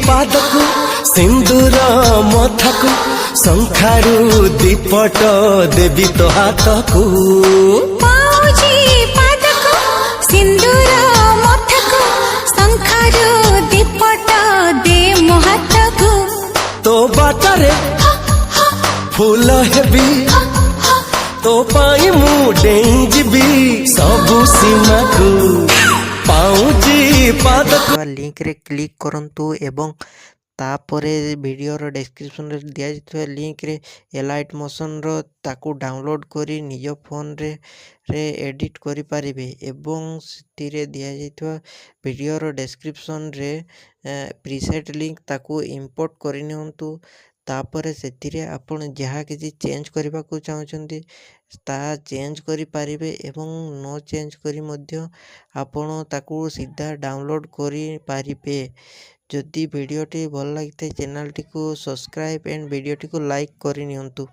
ପାଦକୁ ସିନ୍ଦୁର ମଥାକୁ ଶଙ୍ଖାରୁ ଦୀପଟ ଦେବି ତୋ ହାତକୁ ପାଉଜି ପାଦକୁ ସିନ୍ଦୁର ମଥାକୁ ଶଙ୍ଖାରୁ ଦୀପଟ ଦେ ମୋ ହାତକୁ ତୋ ବାଟରେ ଫୁଲ ହେବି तो पाई मु डेई जीबी सबु सीमा को पाउजी पादक लिंक रे क्लिक करंतु एवं तापरे वीडियो रो डिस्क्रिप्शन रे दिया जितवा लिंक रे एलाइट मोशन रो ताकू डाउनलोड करी निज फोन रे एडिट करि पारिबे एवं सितिरे दिया जितवा वीडियो रो डिस्क्रिप्शन रे प्रीसेट लिंक ताकू इंपोर्ट करि नियंतु तापर से आपण जहाँ किसी चेंज करने को चाहते ता चेंज करि पारिबे एवं नो चेंज करी मध्य आपण ताकू सीधा डाउनलोड करि पारिबे। जदि वीडियोटी भल लगी चैनल टी को सब्सक्राइब एंड वीडियोटी को लाइक करि नियंतु।